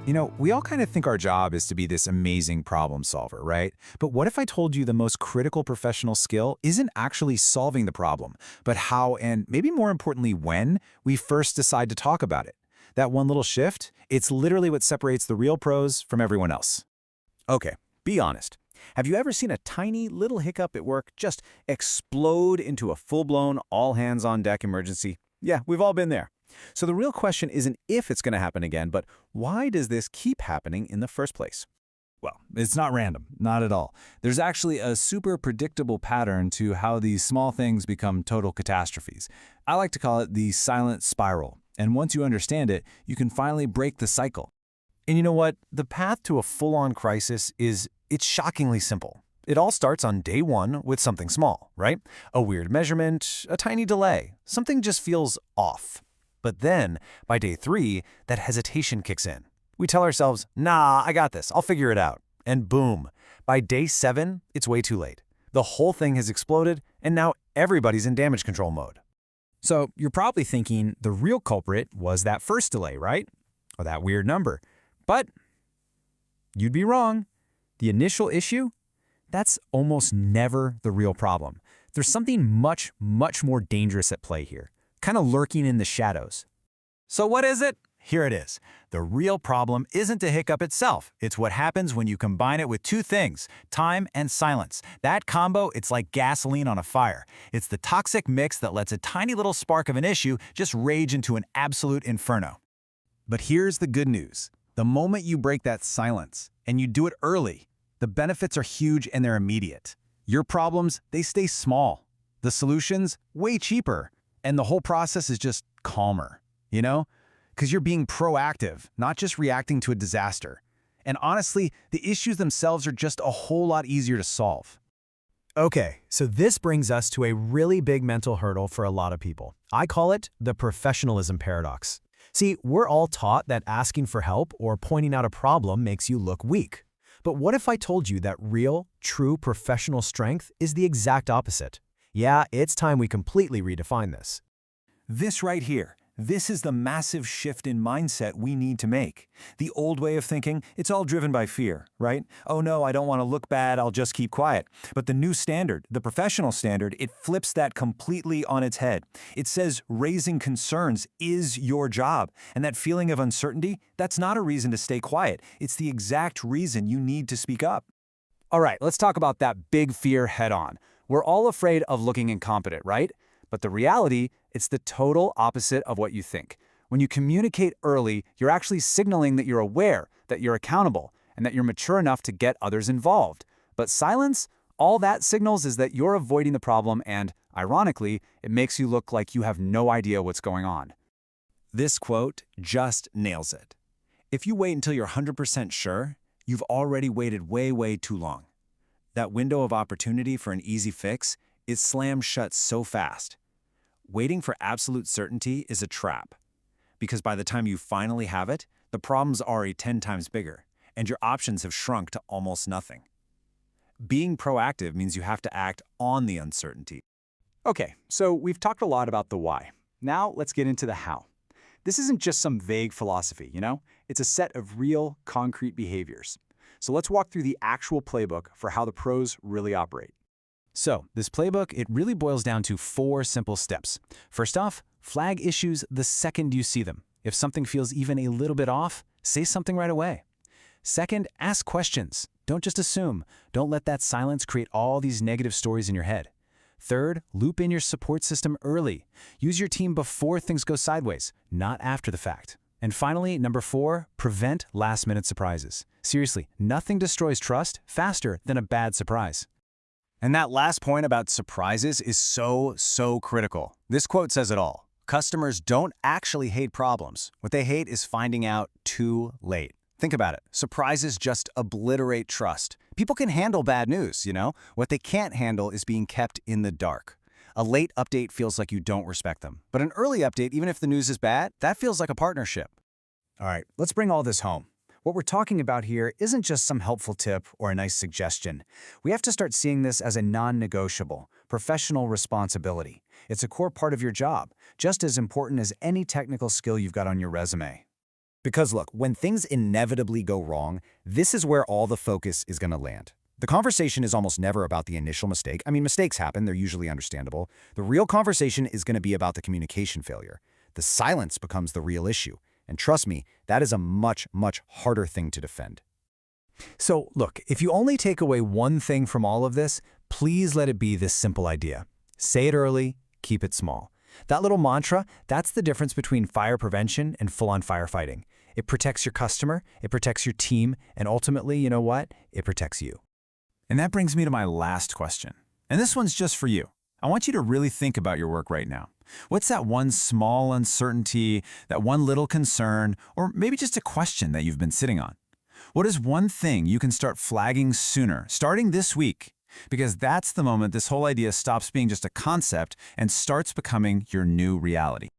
We all kind of think our job is to be this amazing problem solver, right? But what if I told you the most critical professional skill isn't actually solving the problem, but how and maybe more importantly, when we first decide to talk about it? That one little shift, it's literally what separates the real pros from everyone else. Okay, be honest. Have you ever seen a tiny little hiccup at work just explode into a full-blown all-hands-on-deck emergency? Yeah, we've all been there. So the real question isn't if it's going to happen again, but why does this keep happening in the first place? Well, it's not random, not at all. There's actually a super predictable pattern to how these small things become total catastrophes. I like to call it the silent spiral. And once you understand it, you can finally break the cycle. And you know what? The path to a full-on crisis it's shockingly simple. It all starts on day one with something small, right? A weird measurement, a tiny delay, something just feels off. But then, by day 3, that hesitation kicks in. We tell ourselves, nah, I got this, I'll figure it out. And boom, by day 7, it's way too late. The whole thing has exploded, and now everybody's in damage control mode. So you're probably thinking the real culprit was that first delay, right? Or that weird number. But you'd be wrong. The initial issue? That's almost never the real problem. There's something much, much more dangerous at play here, kind of lurking in the shadows. So what is it? Here it is. The real problem isn't the hiccup itself. It's what happens when you combine it with two things, time and silence. That combo, it's like gasoline on a fire. It's the toxic mix that lets a tiny little spark of an issue just rage into an absolute inferno. But here's the good news. The moment you break that silence, and you do it early, the benefits are huge and they're immediate. Your problems, they stay small. The solutions, way cheaper. And the whole process is just calmer, you know? Because you're being proactive, not just reacting to a disaster. And honestly, the issues themselves are just a whole lot easier to solve. Okay, so this brings us to a really big mental hurdle for a lot of people. I call it the professionalism paradox. See, we're all taught that asking for help or pointing out a problem makes you look weak. But what if I told you that real, true professional strength is the exact opposite? Yeah, it's time we completely redefine this. This right here, this is the massive shift in mindset we need to make. The old way of thinking, it's all driven by fear, right? Oh no, I don't want to look bad, I'll just keep quiet. But the new standard, the professional standard, it flips that completely on its head. It says raising concerns is your job. And that feeling of uncertainty, that's not a reason to stay quiet. It's the exact reason you need to speak up. All right, let's talk about that big fear head on. We're all afraid of looking incompetent, right? But the reality, it's the total opposite of what you think. When you communicate early, you're actually signaling that you're aware, that you're accountable, and that you're mature enough to get others involved. But silence, all that signals is that you're avoiding the problem and, ironically, it makes you look like you have no idea what's going on. This quote just nails it. If you wait until you're 100% sure, you've already waited way, way too long. That window of opportunity for an easy fix is slammed shut so fast. Waiting for absolute certainty is a trap, because by the time you finally have it, the problem's already 10 times bigger, and your options have shrunk to almost nothing. Being proactive means you have to act on the uncertainty. Okay, so we've talked a lot about the why. Now let's get into the how. This isn't just some vague philosophy, you know? It's a set of real, concrete behaviors. So let's walk through the actual playbook for how the pros really operate. So this playbook, it really boils down to 4 simple steps. First off, flag issues the second you see them. If something feels even a little bit off, say something right away. Second, ask questions. Don't just assume. Don't let that silence create all these negative stories in your head. Third, loop in your support system early. Use your team before things go sideways, not after the fact. And finally, number 4, prevent last-minute surprises. Seriously, nothing destroys trust faster than a bad surprise. And that last point about surprises is so critical. This quote says it all. Customers don't actually hate problems. What they hate is finding out too late. Think about it. Surprises just obliterate trust. People can handle bad news, you know? What they can't handle is being kept in the dark. A late update feels like you don't respect them. But an early update, even if the news is bad, that feels like a partnership. All right, let's bring all this home. What we're talking about here isn't just some helpful tip or a nice suggestion. We have to start seeing this as a non-negotiable, professional responsibility. It's a core part of your job, just as important as any technical skill you've got on your resume. Because look, when things inevitably go wrong, this is where all the focus is going to land. The conversation is almost never about the initial mistake. I mean, mistakes happen, they're usually understandable. The real conversation is going to be about the communication failure. The silence becomes the real issue. And trust me, that is a much, much harder thing to defend. So look, if you only take away one thing from all of this, please let it be this simple idea. Say it early, keep it small. That little mantra, that's the difference between fire prevention and full-on firefighting. It protects your customer, it protects your team, and ultimately, you know what? It protects you. And that brings me to my last question. And this one's just for you. I want you to really think about your work right now. What's that one small uncertainty, that one little concern, or maybe just a question that you've been sitting on? What is one thing you can start flagging sooner, starting this week? Because that's the moment this whole idea stops being just a concept and starts becoming your new reality.